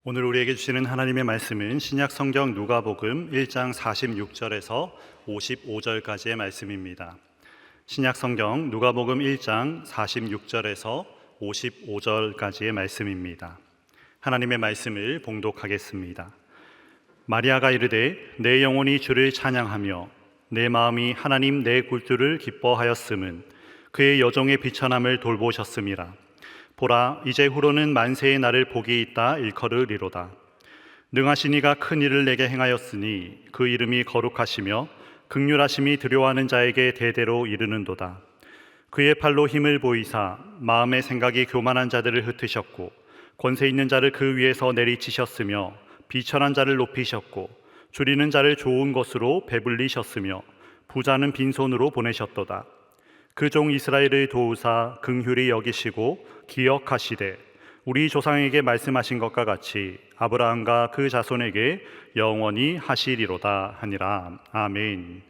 오늘 우리에게 주시는 하나님의 말씀은 신약 성경 누가복음 1장 46절에서 55절까지의 말씀입니다. 신약 성경 누가복음 1장 46절에서 55절까지의 말씀입니다. 하나님의 말씀을 봉독하겠습니다. 마리아가 이르되 내 영혼이 주를 찬양하며 내 마음이 하나님 내 굴주를 기뻐하였음은 그의 여종의 비천함을 돌보셨음이라. 보라, 이제 후로는 만세의 날을 복이 있다 일컬으리로다. 능하신 이가 큰 일을 내게 행하였으니 그 이름이 거룩하시며 긍휼하심이 두려워하는 자에게 대대로 이르는도다. 그의 팔로 힘을 보이사 마음의 생각이 교만한 자들을 흩으셨고 권세 있는 자를 그 위에서 내리치셨으며 비천한 자를 높이셨고 줄이는 자를 좋은 것으로 배불리셨으며 부자는 빈손으로 보내셨도다. 그 종 이스라엘을 도우사 긍휼히 여기시고 기억하시되 우리 조상에게 말씀하신 것과 같이 아브라함과 그 자손에게 영원히 하시리로다 하니라. 아멘.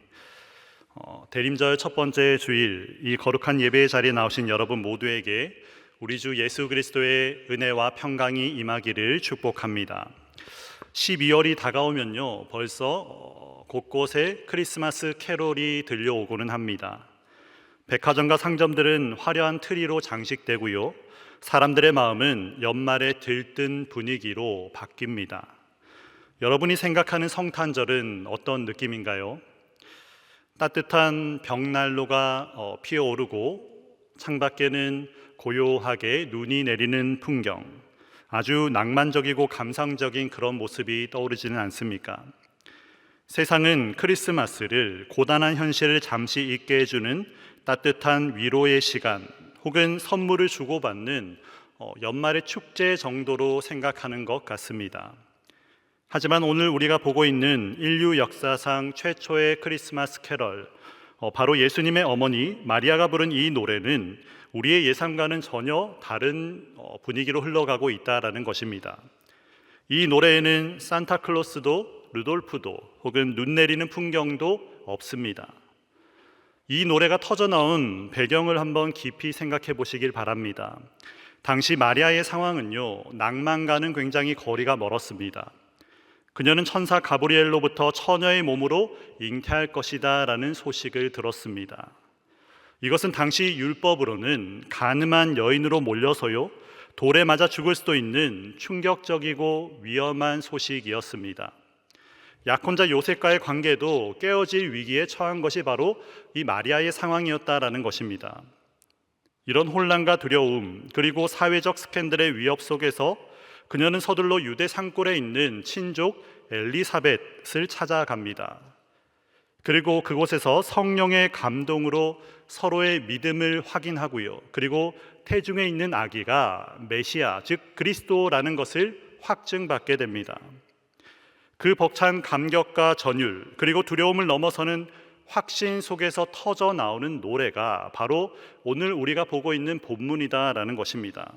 대림절 첫 번째 주일, 이 거룩한 예배의 자리에 나오신 여러분 모두에게 우리 주 예수 그리스도의 은혜와 평강이 임하기를 축복합니다. 12월이 다가오면요, 벌써 곳곳에 크리스마스 캐롤이 들려오고는 합니다. 백화점과 상점들은 화려한 트리로 장식되고요, 사람들의 마음은 연말에 들뜬 분위기로 바뀝니다. 여러분이 생각하는 성탄절은 어떤 느낌인가요? 따뜻한 벽난로가 피어오르고 창밖에는 고요하게 눈이 내리는 풍경, 아주 낭만적이고 감상적인 그런 모습이 떠오르지는 않습니까? 세상은 크리스마스를 고단한 현실을 잠시 잊게 해주는 따뜻한 위로의 시간 혹은 선물을 주고받는 연말의 축제 정도로 생각하는 것 같습니다. 하지만 오늘 우리가 보고 있는 인류 역사상 최초의 크리스마스 캐럴, 바로 예수님의 어머니 마리아가 부른 이 노래는 우리의 예상과는 전혀 다른 분위기로 흘러가고 있다는 것입니다. 이 노래에는 산타클로스도 루돌프도 혹은 눈 내리는 풍경도 없습니다. 이 노래가 터져나온 배경을 한번 깊이 생각해 보시길 바랍니다. 당시 마리아의 상황은요, 낭만과는 굉장히 거리가 멀었습니다. 그녀는 천사 가브리엘로부터 처녀의 몸으로 잉태할 것이다 라는 소식을 들었습니다. 이것은 당시 율법으로는 간음한 여인으로 몰려서요, 돌에 맞아 죽을 수도 있는 충격적이고 위험한 소식이었습니다. 약혼자 요셉과의 관계도 깨어질 위기에 처한 것이 바로 이 마리아의 상황이었다라는 것입니다. 이런 혼란과 두려움, 그리고 사회적 스캔들의 위협 속에서 그녀는 서둘러 유대 산골에 있는 친족 엘리사벳을 찾아갑니다. 그리고 그곳에서 성령의 감동으로 서로의 믿음을 확인하고요, 그리고 태중에 있는 아기가 메시아, 즉 그리스도라는 것을 확증받게 됩니다. 그 벅찬 감격과 전율, 그리고 두려움을 넘어서는 확신 속에서 터져 나오는 노래가 바로 오늘 우리가 보고 있는 본문이다라는 것입니다.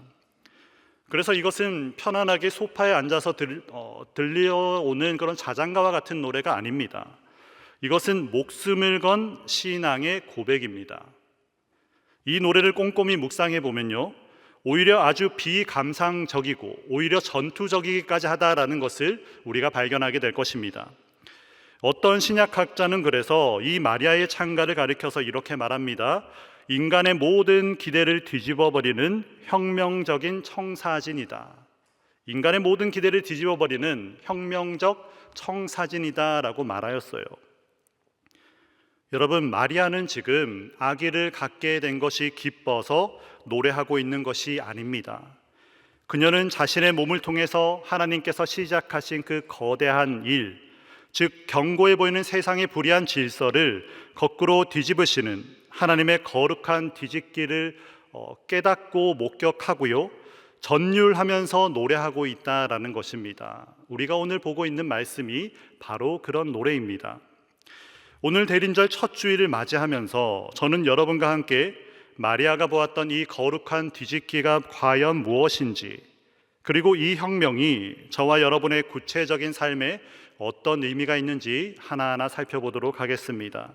그래서 이것은 편안하게 소파에 앉아서 들려오는 그런 자장가와 같은 노래가 아닙니다. 이것은 목숨을 건 신앙의 고백입니다. 이 노래를 꼼꼼히 묵상해 보면요, 오히려 아주 비감상적이고 오히려 전투적이기까지 하다라는 것을 우리가 발견하게 될 것입니다. 어떤 신약학자는 그래서 이 마리아의 창가를 가리켜서 이렇게 말합니다. 인간의 모든 기대를 뒤집어버리는 혁명적인 청사진이다. 인간의 모든 기대를 뒤집어버리는 혁명적 청사진이다 라고 말하였어요. 여러분, 마리아는 지금 아기를 갖게 된 것이 기뻐서 노래하고 있는 것이 아닙니다. 그녀는 자신의 몸을 통해서 하나님께서 시작하신 그 거대한 일, 즉 견고해 보이는 세상의 불의한 질서를 거꾸로 뒤집으시는 하나님의 거룩한 뒤집기를 깨닫고 목격하고요, 전율하면서 노래하고 있다라는 것입니다. 우리가 오늘 보고 있는 말씀이 바로 그런 노래입니다. 오늘 대림절 첫 주일을 맞이하면서 저는 여러분과 함께 마리아가 보았던 이 거룩한 뒤집기가 과연 무엇인지, 그리고 이 혁명이 저와 여러분의 구체적인 삶에 어떤 의미가 있는지 하나하나 살펴보도록 하겠습니다.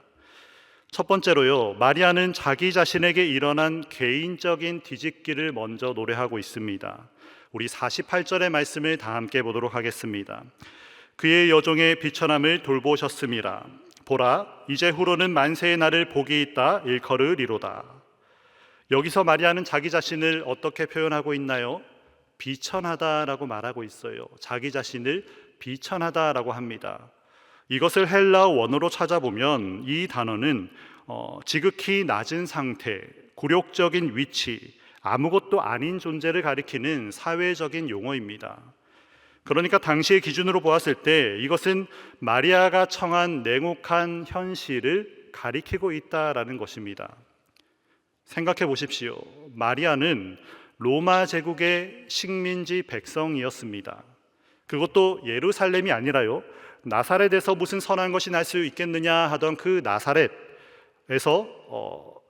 첫 번째로요, 마리아는 자기 자신에게 일어난 개인적인 뒤집기를 먼저 노래하고 있습니다. 우리 48절의 말씀을 다 함께 보도록 하겠습니다. 그의 여종의 비천함을 돌보셨음이라. 보라, 이제후로는 만세의 날을 복이 있다 일컬으리로다. 여기서 마리아는 자기 자신을 어떻게 표현하고 있나요? 비천하다라고 말하고 있어요. 자기 자신을 비천하다라고 합니다. 이것을 헬라어 원어로 찾아보면 이 단어는 지극히 낮은 상태, 굴욕적인 위치, 아무것도 아닌 존재를 가리키는 사회적인 용어입니다. 그러니까 당시의 기준으로 보았을 때 이것은 마리아가 처한 냉혹한 현실을 가리키고 있다라는 것입니다. 생각해 보십시오. 마리아는 로마 제국의 식민지 백성이었습니다. 그것도 예루살렘이 아니라요, 나사렛에서 무슨 선한 것이 날 수 있겠느냐 하던 그 나사렛에서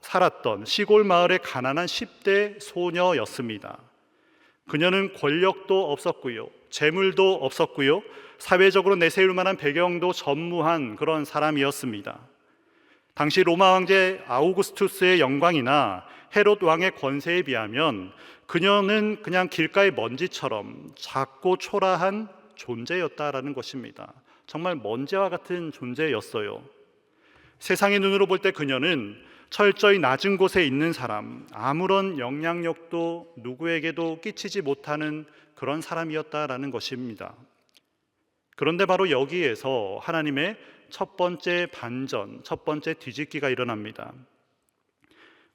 살았던 시골 마을의 가난한 10대 소녀였습니다. 그녀는 권력도 없었고요, 재물도 없었고요, 사회적으로 내세울 만한 배경도 전무한 그런 사람이었습니다. 당시 로마 황제 아우구스투스의 영광이나 헤롯 왕의 권세에 비하면 그녀는 그냥 길가의 먼지처럼 작고 초라한 존재였다라는 것입니다. 정말 먼지와 같은 존재였어요. 세상의 눈으로 볼 때 그녀는 철저히 낮은 곳에 있는 사람, 아무런 영향력도 누구에게도 끼치지 못하는 그런 사람이었다라는 것입니다. 그런데 바로 여기에서 하나님의 첫 번째 반전, 첫 번째 뒤집기가 일어납니다.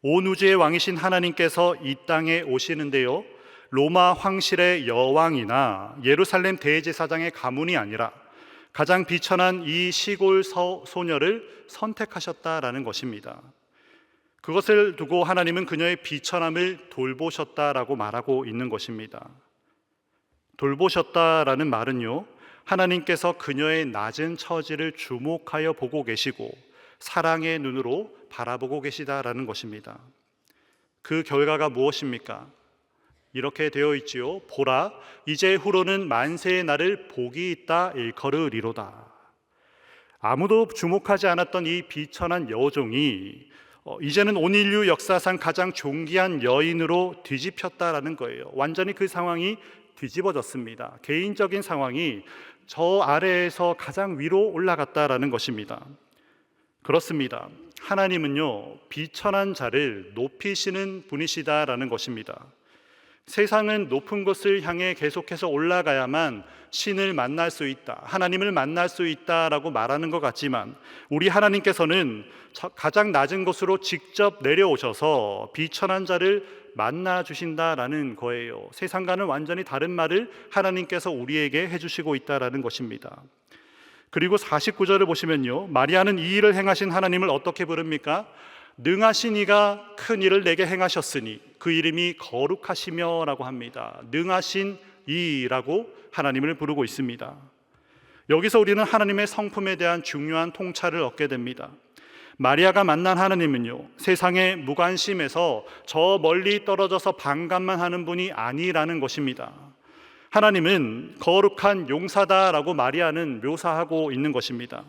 온 우주의 왕이신 하나님께서 이 땅에 오시는데요, 로마 황실의 여왕이나 예루살렘 대제사장의 가문이 아니라 가장 비천한 이 시골 소녀를 선택하셨다라는 것입니다. 그것을 두고 하나님은 그녀의 비천함을 돌보셨다라고 말하고 있는 것입니다. 돌보셨다라는 말은요, 하나님께서 그녀의 낮은 처지를 주목하여 보고 계시고 사랑의 눈으로 바라보고 계시다라는 것입니다. 그 결과가 무엇입니까? 이렇게 되어 있지요. 보라, 이제후로는 만세의 날을 복이 있다 일컬으리로다. 아무도 주목하지 않았던 이 비천한 여종이 이제는 온 인류 역사상 가장 존귀한 여인으로 뒤집혔다라는 거예요. 완전히 그 상황이 뒤집어졌습니다. 개인적인 상황이 저 아래에서 가장 위로 올라갔다라는 것입니다. 그렇습니다. 하나님은요, 비천한 자를 높이시는 분이시다라는 것입니다. 세상은 높은 곳을 향해 계속해서 올라가야만 신을 만날 수 있다, 하나님을 만날 수 있다라고 말하는 것 같지만 우리 하나님께서는 가장 낮은 곳으로 직접 내려오셔서 비천한 자를 만나 주신다라는 거예요. 세상과는 완전히 다른 말을 하나님께서 우리에게 해주시고 있다라는 것입니다. 그리고 49절을 보시면요, 마리아는 이 일을 행하신 하나님을 어떻게 부릅니까? 능하신 이가 큰 일을 내게 행하셨으니 그 이름이 거룩하시며 라고 합니다. 능하신 이라고 하나님을 부르고 있습니다. 여기서 우리는 하나님의 성품에 대한 중요한 통찰을 얻게 됩니다. 마리아가 만난 하나님은요, 세상의 무관심에서 저 멀리 떨어져서 반감만 하는 분이 아니라는 것입니다. 하나님은 거룩한 용사다라고 마리아는 묘사하고 있는 것입니다.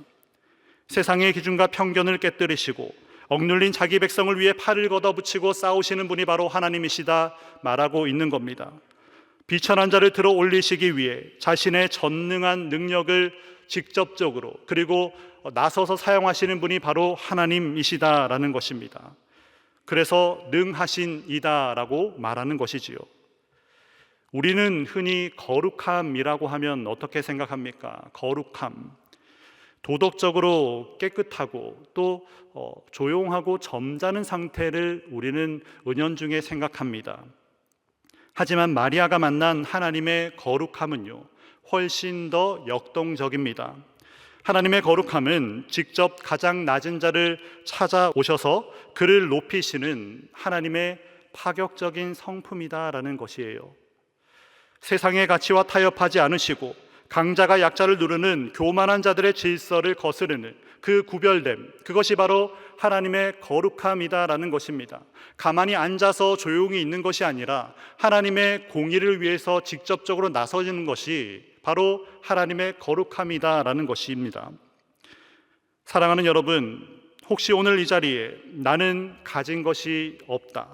세상의 기준과 편견을 깨뜨리시고 억눌린 자기 백성을 위해 팔을 걷어붙이고 싸우시는 분이 바로 하나님이시다 말하고 있는 겁니다. 비천한 자를 들어 올리시기 위해 자신의 전능한 능력을 직접적으로 그리고 나서서 사용하시는 분이 바로 하나님이시다라는 것입니다. 그래서 능하신 이다라고 말하는 것이지요. 우리는 흔히 거룩함이라고 하면 어떻게 생각합니까? 거룩함, 도덕적으로 깨끗하고 또 조용하고 점잖은 상태를 우리는 은연중에 생각합니다. 하지만 마리아가 만난 하나님의 거룩함은요, 훨씬 더 역동적입니다. 하나님의 거룩함은 직접 가장 낮은 자를 찾아오셔서 그를 높이시는 하나님의 파격적인 성품이다라는 것이에요. 세상의 가치와 타협하지 않으시고 강자가 약자를 누르는 교만한 자들의 질서를 거스르는 그 구별됨, 그것이 바로 하나님의 거룩함이다라는 것입니다. 가만히 앉아서 조용히 있는 것이 아니라 하나님의 공의를 위해서 직접적으로 나서지는 것이 바로 하나님의 거룩함이다라는 것입니다. 사랑하는 여러분, 혹시 오늘 이 자리에 나는 가진 것이 없다,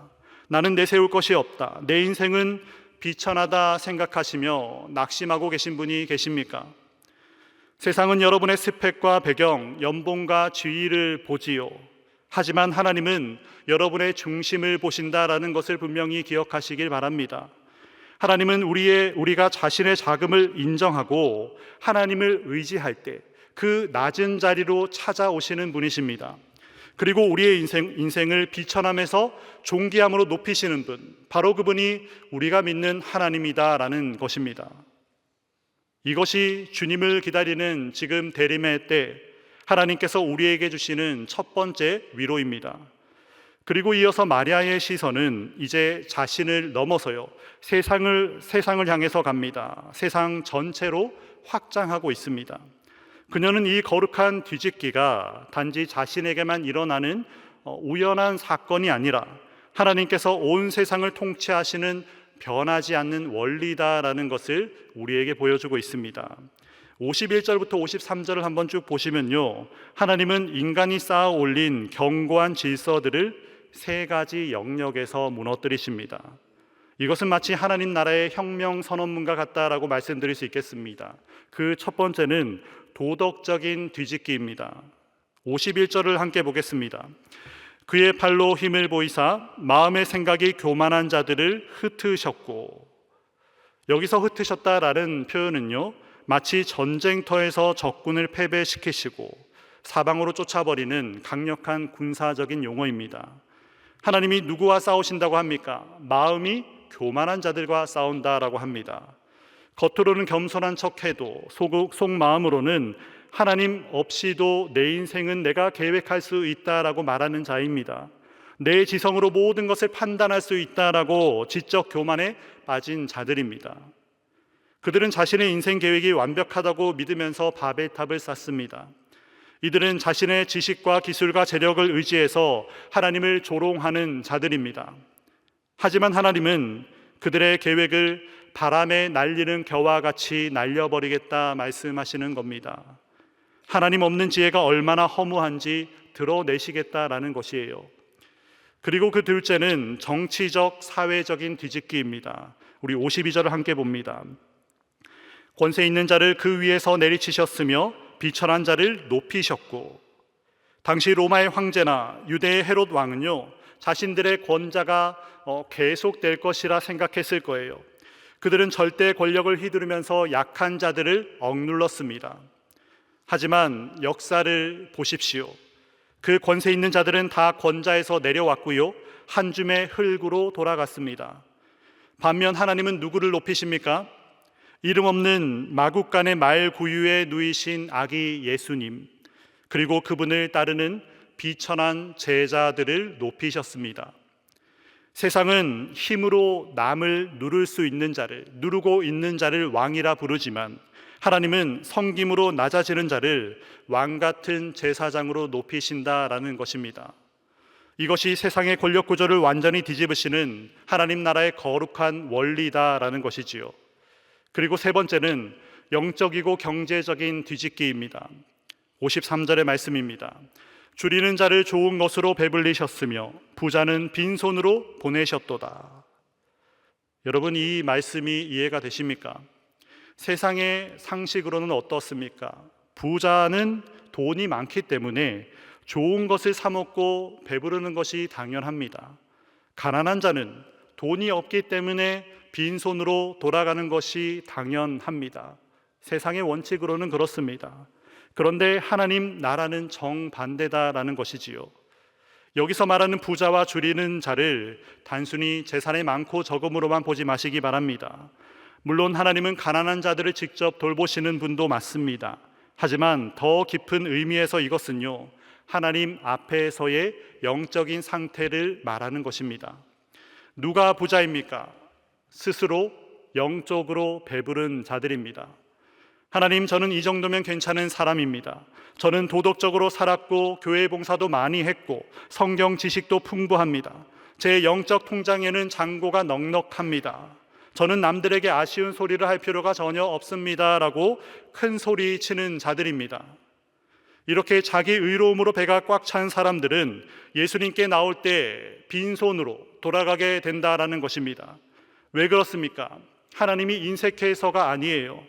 나는 내세울 것이 없다, 내 인생은 비천하다 생각하시며 낙심하고 계신 분이 계십니까? 세상은 여러분의 스펙과 배경, 연봉과 지위를 보지요. 하지만 하나님은 여러분의 중심을 보신다라는 것을 분명히 기억하시길 바랍니다. 하나님은 우리가 자신의 자금을 인정하고 하나님을 의지할 때 그 낮은 자리로 찾아오시는 분이십니다. 그리고 우리의 인생을 비천함에서 존귀함으로 높이시는 분, 바로 그분이 우리가 믿는 하나님이다라는 것입니다. 이것이 주님을 기다리는 지금 대림의 때 하나님께서 우리에게 주시는 첫 번째 위로입니다. 그리고 이어서 마리아의 시선은 이제 자신을 넘어서요, 세상을 향해서 갑니다. 세상 전체로 확장하고 있습니다. 그녀는 이 거룩한 뒤집기가 단지 자신에게만 일어나는 우연한 사건이 아니라 하나님께서 온 세상을 통치하시는 변하지 않는 원리다라는 것을 우리에게 보여주고 있습니다. 51절부터 53절을 한번 쭉 보시면요, 하나님은 인간이 쌓아 올린 견고한 질서들을 세 가지 영역에서 무너뜨리십니다. 이것은 마치 하나님 나라의 혁명 선언문과 같다라고 말씀드릴 수 있겠습니다. 그 첫 번째는 도덕적인 뒤집기입니다. 51절을 함께 보겠습니다. 그의 팔로 힘을 보이사 마음의 생각이 교만한 자들을 흩으셨고, 여기서 흩으셨다라는 표현은요, 마치 전쟁터에서 적군을 패배시키시고 사방으로 쫓아버리는 강력한 군사적인 용어입니다. 하나님이 누구와 싸우신다고 합니까? 마음이 교만한 자들과 싸운다라고 합니다. 겉으로는 겸손한 척해도 속마음으로는 하나님 없이도 내 인생은 내가 계획할 수 있다라고 말하는 자입니다. 내 지성으로 모든 것을 판단할 수 있다라고 지적 교만에 빠진 자들입니다. 그들은 자신의 인생 계획이 완벽하다고 믿으면서 바벨탑을 쌓습니다. 이들은 자신의 지식과 기술과 재력을 의지해서 하나님을 조롱하는 자들입니다. 하지만 하나님은 그들의 계획을 바람에 날리는 겨와 같이 날려버리겠다 말씀하시는 겁니다. 하나님 없는 지혜가 얼마나 허무한지 드러내시겠다라는 것이에요. 그리고 그 둘째는 정치적, 사회적인 뒤집기입니다. 우리 52절을 함께 봅니다. 권세 있는 자를 그 위에서 내리치셨으며 비천한 자를 높이셨고, 당시 로마의 황제나 유대의 헤롯 왕은요, 자신들의 권자가 계속될 것이라 생각했을 거예요. 그들은 절대 권력을 휘두르면서 약한 자들을 억눌렀습니다. 하지만 역사를 보십시오. 그 권세 있는 자들은 다 권자에서 내려왔고요, 한 줌의 흙으로 돌아갔습니다. 반면 하나님은 누구를 높이십니까? 이름 없는 마국간의 말 구유에 누이신 아기 예수님, 그리고 그분을 따르는 비천한 제자들을 높이셨습니다. 세상은 힘으로 남을 누를 수 있는 자를, 누르고 있는 자를 왕이라 부르지만 하나님은 섬김으로 낮아지는 자를 왕 같은 제사장으로 높이신다라는 것입니다. 이것이 세상의 권력 구조를 완전히 뒤집으시는 하나님 나라의 거룩한 원리다라는 것이지요. 그리고 세 번째는 영적이고 경제적인 뒤집기입니다. 53절의 말씀입니다. 줄이는 자를 좋은 것으로 배불리셨으며 부자는 빈손으로 보내셨도다. 여러분, 이 말씀이 이해가 되십니까? 세상의 상식으로는 어떻습니까? 부자는 돈이 많기 때문에 좋은 것을 사 먹고 배부르는 것이 당연합니다. 가난한 자는 돈이 없기 때문에 빈손으로 돌아가는 것이 당연합니다. 세상의 원칙으로는 그렇습니다. 그런데 하나님 나라는 정반대다라는 것이지요. 여기서 말하는 부자와 줄이는 자를 단순히 재산이 많고 적음으로만 보지 마시기 바랍니다. 물론 하나님은 가난한 자들을 직접 돌보시는 분도 맞습니다. 하지만 더 깊은 의미에서 이것은요, 하나님 앞에서의 영적인 상태를 말하는 것입니다. 누가 부자입니까? 스스로 영적으로 배부른 자들입니다. 하나님, 저는 이 정도면 괜찮은 사람입니다. 저는 도덕적으로 살았고 교회 봉사도 많이 했고 성경 지식도 풍부합니다. 제 영적 통장에는 잔고가 넉넉합니다. 저는 남들에게 아쉬운 소리를 할 필요가 전혀 없습니다 라고 큰 소리 치는 자들입니다. 이렇게 자기 의로움으로 배가 꽉 찬 사람들은 예수님께 나올 때 빈손으로 돌아가게 된다라는 것입니다. 왜 그렇습니까? 하나님이 인색해서가 아니에요.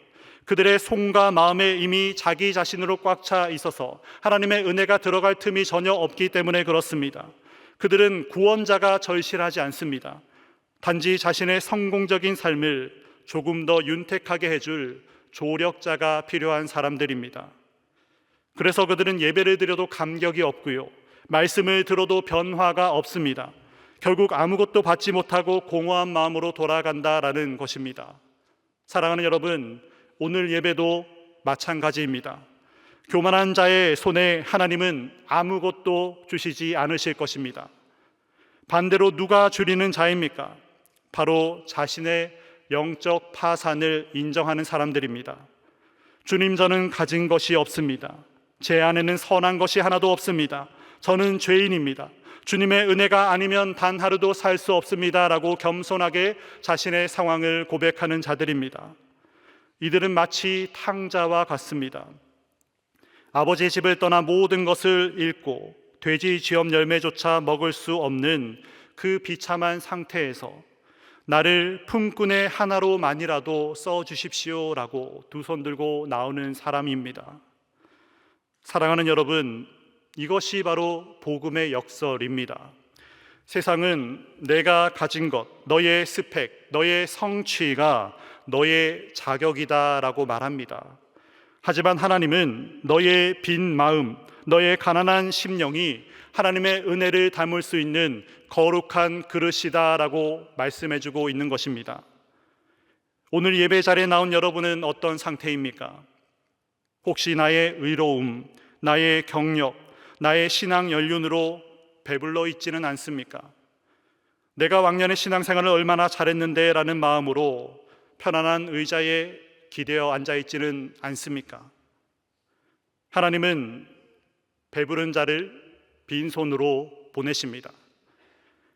그들의 손과 마음에 이미 자기 자신으로 꽉 차 있어서 하나님의 은혜가 들어갈 틈이 전혀 없기 때문에 그렇습니다. 그들은 구원자가 절실하지 않습니다. 단지 자신의 성공적인 삶을 조금 더 윤택하게 해줄 조력자가 필요한 사람들입니다. 그래서 그들은 예배를 드려도 감격이 없고요, 말씀을 들어도 변화가 없습니다. 결국 아무것도 받지 못하고 공허한 마음으로 돌아간다라는 것입니다. 사랑하는 여러분, 오늘 예배도 마찬가지입니다. 교만한 자의 손에 하나님은 아무것도 주시지 않으실 것입니다. 반대로 누가 줄이는 자입니까? 바로 자신의 영적 파산을 인정하는 사람들입니다. 주님, 저는 가진 것이 없습니다. 제 안에는 선한 것이 하나도 없습니다. 저는 죄인입니다. 주님의 은혜가 아니면 단 하루도 살 수 없습니다 라고 겸손하게 자신의 상황을 고백하는 자들입니다. 이들은 마치 탕자와 같습니다. 아버지의 집을 떠나 모든 것을 잃고 돼지 쥐엄 열매조차 먹을 수 없는 그 비참한 상태에서 나를 품꾼의 하나로만이라도 써주십시오라고 두 손 들고 나오는 사람입니다. 사랑하는 여러분, 이것이 바로 복음의 역설입니다. 세상은 내가 가진 것, 너의 스펙, 너의 성취가 너의 자격이다라고 말합니다. 하지만 하나님은 너의 빈 마음, 너의 가난한 심령이 하나님의 은혜를 담을 수 있는 거룩한 그릇이다라고 말씀해주고 있는 것입니다. 오늘 예배 자리에 나온 여러분은 어떤 상태입니까? 혹시 나의 의로움, 나의 경력, 나의 신앙 연륜으로 배불러 있지는 않습니까? 내가 왕년의 신앙생활을 얼마나 잘했는데 라는 마음으로 편안한 의자에 기대어 앉아있지는 않습니까? 하나님은 배부른 자를 빈손으로 보내십니다.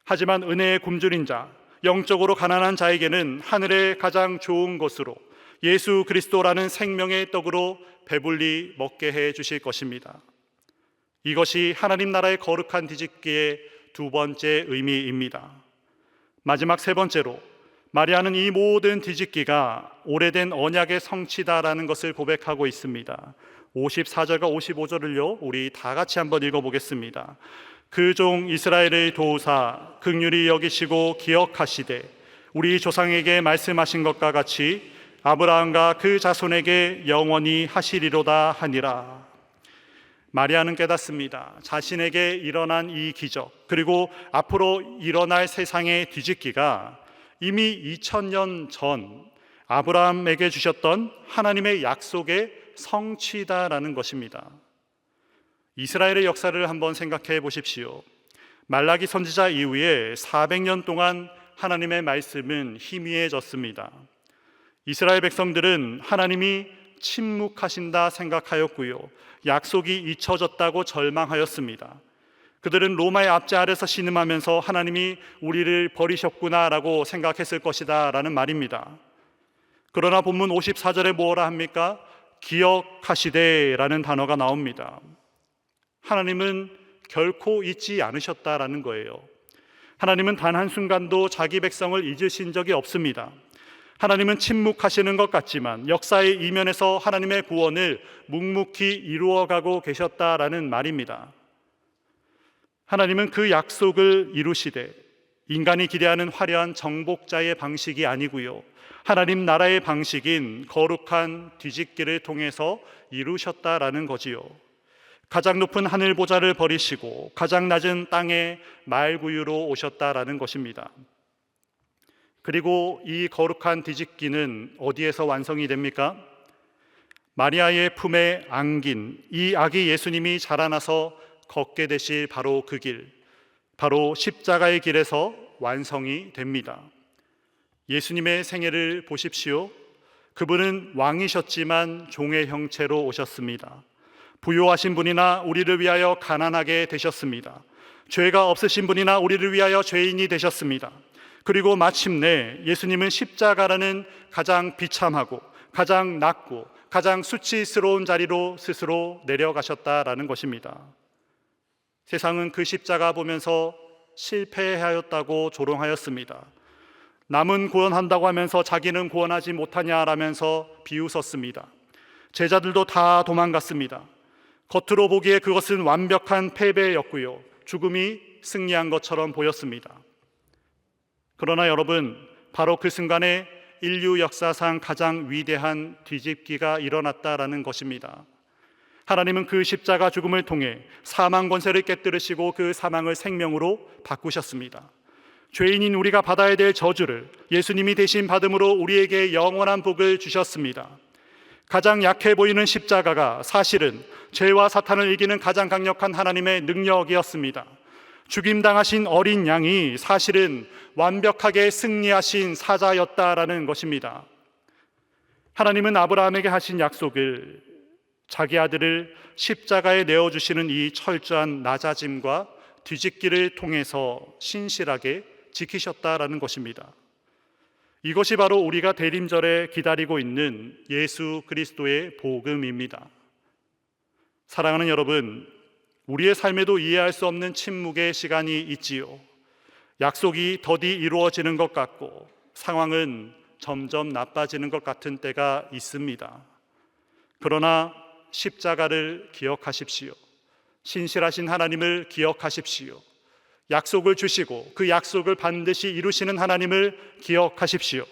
하지만 은혜에 굶주린 자, 영적으로 가난한 자에게는 하늘의 가장 좋은 것으로 예수 그리스도라는 생명의 떡으로 배불리 먹게 해 주실 것입니다. 이것이 하나님 나라의 거룩한 뒤집기의 두 번째 의미입니다. 마지막 세 번째로, 마리아는 이 모든 뒤집기가 오래된 언약의 성취다라는 것을 고백하고 있습니다. 54절과 55절을요 우리 다 같이 한번 읽어보겠습니다. 그 종 이스라엘의 도우사 긍휼히 여기시고 기억하시되 우리 조상에게 말씀하신 것과 같이 아브라함과 그 자손에게 영원히 하시리로다 하니라. 마리아는 깨닫습니다. 자신에게 일어난 이 기적, 그리고 앞으로 일어날 세상의 뒤집기가 이미 2000년 전 아브라함에게 주셨던 하나님의 약속의 성취다라는 것입니다. 이스라엘의 역사를 한번 생각해 보십시오. 말라기 선지자 이후에 400년 동안 하나님의 말씀은 희미해졌습니다. 이스라엘 백성들은 하나님이 침묵하신다 생각하였고요, 약속이 잊혀졌다고 절망하였습니다. 그들은 로마의 압제 아래서 신음하면서 하나님이 우리를 버리셨구나라고 생각했을 것이다 라는 말입니다. 그러나 본문 54절에 뭐라 합니까? 기억하시되 라는 단어가 나옵니다. 하나님은 결코 잊지 않으셨다라는 거예요. 하나님은 단 한순간도 자기 백성을 잊으신 적이 없습니다. 하나님은 침묵하시는 것 같지만 역사의 이면에서 하나님의 구원을 묵묵히 이루어가고 계셨다라는 말입니다. 하나님은 그 약속을 이루시되 인간이 기대하는 화려한 정복자의 방식이 아니고요, 하나님 나라의 방식인 거룩한 뒤집기를 통해서 이루셨다라는 거지요. 가장 높은 하늘 보좌를 버리시고 가장 낮은 땅의 말구유로 오셨다라는 것입니다. 그리고 이 거룩한 뒤집기는 어디에서 완성이 됩니까? 마리아의 품에 안긴 이 아기 예수님이 자라나서 걷게 되실 바로 그 길, 바로 십자가의 길에서 완성이 됩니다. 예수님의 생애를 보십시오. 그분은 왕이셨지만 종의 형체로 오셨습니다. 부요하신 분이나 우리를 위하여 가난하게 되셨습니다. 죄가 없으신 분이나 우리를 위하여 죄인이 되셨습니다. 그리고 마침내 예수님은 십자가라는 가장 비참하고 가장 낮고 가장 수치스러운 자리로 스스로 내려가셨다라는 것입니다. 세상은 그 십자가 보면서 실패하였다고 조롱하였습니다. 남은 구원한다고 하면서 자기는 구원하지 못하냐라면서 비웃었습니다. 제자들도 다 도망갔습니다. 겉으로 보기에 그것은 완벽한 패배였고요, 죽음이 승리한 것처럼 보였습니다. 그러나 여러분, 바로 그 순간에 인류 역사상 가장 위대한 뒤집기가 일어났다라는 것입니다. 하나님은 그 십자가 죽음을 통해 사망 권세를 깨뜨리시고 그 사망을 생명으로 바꾸셨습니다. 죄인인 우리가 받아야 될 저주를 예수님이 대신 받음으로 우리에게 영원한 복을 주셨습니다. 가장 약해 보이는 십자가가 사실은 죄와 사탄을 이기는 가장 강력한 하나님의 능력이었습니다. 죽임당하신 어린 양이 사실은 완벽하게 승리하신 사자였다라는 것입니다. 하나님은 아브라함에게 하신 약속을, 자기 아들을 십자가에 내어주시는 이 철저한 낮아짐과 뒤집기를 통해서 신실하게 지키셨다라는 것입니다. 이것이 바로 우리가 대림절에 기다리고 있는 예수 그리스도의 복음입니다. 사랑하는 여러분, 우리의 삶에도 이해할 수 없는 침묵의 시간이 있지요. 약속이 더디 이루어지는 것 같고 상황은 점점 나빠지는 것 같은 때가 있습니다. 그러나 십자가를 기억하십시오. 신실하신 하나님을 기억하십시오. 약속을 주시고 그 약속을 반드시 이루시는 하나님을 기억하십시오.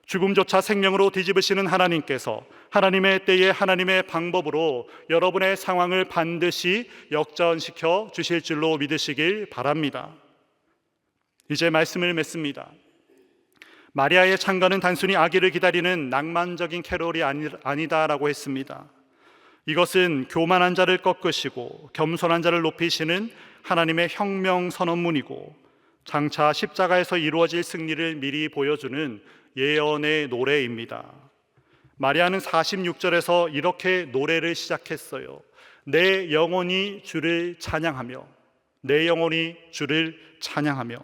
죽음조차 생명으로 뒤집으시는 하나님께서 하나님의 때에 하나님의 방법으로 여러분의 상황을 반드시 역전시켜 주실 줄로 믿으시길 바랍니다. 이제 말씀을 맺습니다. 마리아의 창가는 단순히 아기를 기다리는 낭만적인 캐롤이 아니다라고 했습니다. 이것은 교만한 자를 꺾으시고 겸손한 자를 높이시는 하나님의 혁명 선언문이고 장차 십자가에서 이루어질 승리를 미리 보여주는 예언의 노래입니다. 마리아는 46절에서 이렇게 노래를 시작했어요. 내 영혼이 주를 찬양하며, 내 영혼이 주를 찬양하며.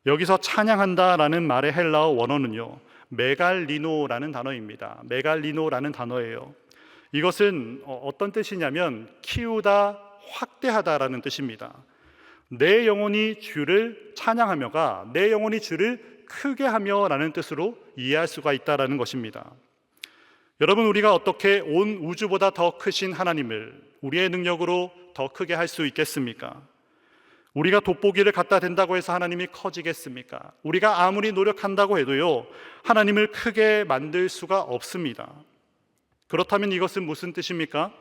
여기서 찬양한다라는 말의 헬라어 원어는요, 메갈리노라는 단어입니다. 메갈리노라는 단어예요. 이것은 어떤 뜻이냐면 키우다, 확대하다라는 뜻입니다. 내 영혼이 주를 찬양하며가 내 영혼이 주를 크게 하며라는 뜻으로 이해할 수가 있다라는 것입니다. 여러분, 우리가 어떻게 온 우주보다 더 크신 하나님을 우리의 능력으로 더 크게 할 수 있겠습니까? 우리가 돋보기를 갖다 댄다고 해서 하나님이 커지겠습니까? 우리가 아무리 노력한다고 해도요, 하나님을 크게 만들 수가 없습니다. 그렇다면 이것은 무슨 뜻입니까?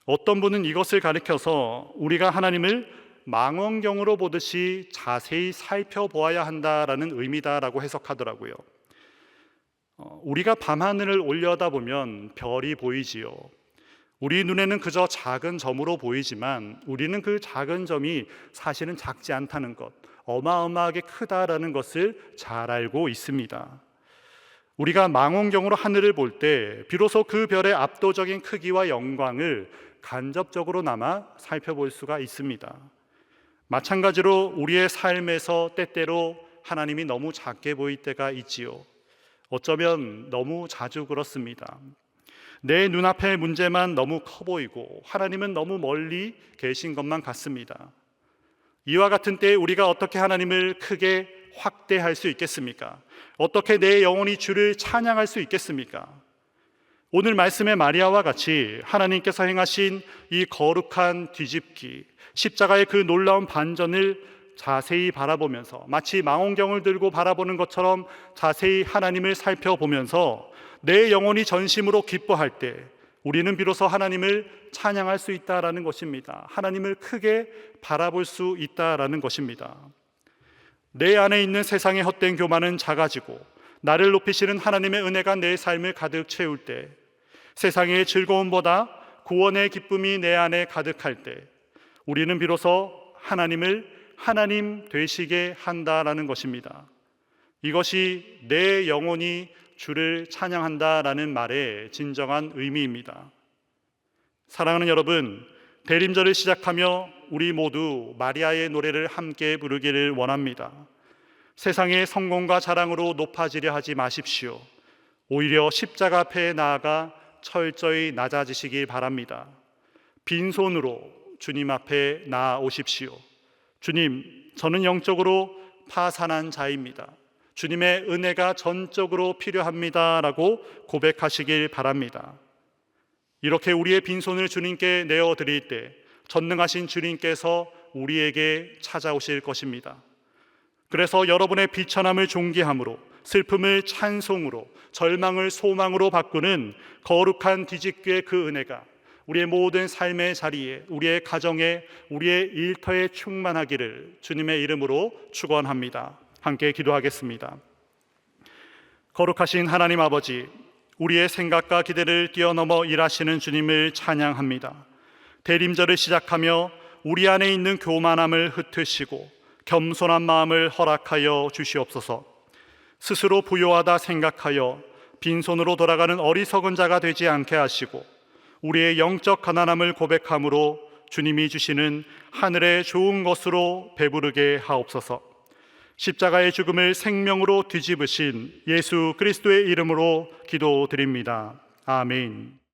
어떤 분은 이것을 가리켜서 우리가 하나님을 망원경으로 보듯이 자세히 살펴보아야 한다라는 의미다라고 해석하더라고요. 우리가 밤하늘을 올려다보면 별이 보이지요. 우리 눈에는 그저 작은 점으로 보이지만 우리는 그 작은 점이 사실은 작지 않다는 것, 어마어마하게 크다라는 것을 잘 알고 있습니다. 우리가 망원경으로 하늘을 볼 때 비로소 그 별의 압도적인 크기와 영광을 간접적으로나마 살펴볼 수가 있습니다. 마찬가지로 우리의 삶에서 때때로 하나님이 너무 작게 보일 때가 있지요. 어쩌면 너무 자주 그렇습니다. 내 눈앞의 문제만 너무 커 보이고 하나님은 너무 멀리 계신 것만 같습니다. 이와 같은 때에 우리가 어떻게 하나님을 크게 확대할 수 있겠습니까? 어떻게 내 영혼이 주를 찬양할 수 있겠습니까? 오늘 말씀의 마리아와 같이 하나님께서 행하신 이 거룩한 뒤집기, 십자가의 그 놀라운 반전을 자세히 바라보면서 마치 망원경을 들고 바라보는 것처럼 자세히 하나님을 살펴보면서 내 영혼이 전심으로 기뻐할 때 우리는 비로소 하나님을 찬양할 수 있다라는 것입니다. 하나님을 크게 바라볼 수 있다라는 것입니다. 내 안에 있는 세상의 헛된 교만은 작아지고 나를 높이시는 하나님의 은혜가 내 삶을 가득 채울 때, 세상의 즐거움보다 구원의 기쁨이 내 안에 가득할 때 우리는 비로소 하나님을 하나님 되시게 한다라는 것입니다. 이것이 내 영혼이 주를 찬양한다라는 말의 진정한 의미입니다. 사랑하는 여러분, 대림절을 시작하며 우리 모두 마리아의 노래를 함께 부르기를 원합니다. 세상의 성공과 자랑으로 높아지려 하지 마십시오. 오히려 십자가 앞에 나아가 철저히 낮아지시길 바랍니다. 빈손으로 주님 앞에 나아오십시오. 주님, 저는 영적으로 파산한 자입니다. 주님의 은혜가 전적으로 필요합니다라고 고백하시길 바랍니다. 이렇게 우리의 빈손을 주님께 내어드릴 때 전능하신 주님께서 우리에게 찾아오실 것입니다. 그래서 여러분의 비천함을 존귀함으로, 슬픔을 찬송으로, 절망을 소망으로 바꾸는 거룩한 뒤집기의 그 은혜가 우리의 모든 삶의 자리에, 우리의 가정에, 우리의 일터에 충만하기를 주님의 이름으로 축원합니다. 함께 기도하겠습니다. 거룩하신 하나님 아버지, 우리의 생각과 기대를 뛰어넘어 일하시는 주님을 찬양합니다. 대림절을 시작하며 우리 안에 있는 교만함을 흩으시고 겸손한 마음을 허락하여 주시옵소서. 스스로 부요하다 생각하여 빈손으로 돌아가는 어리석은 자가 되지 않게 하시고 우리의 영적 가난함을 고백함으로 주님이 주시는 하늘의 좋은 것으로 배부르게 하옵소서. 십자가의 죽음을 생명으로 뒤집으신 예수 그리스도의 이름으로 기도드립니다. 아멘.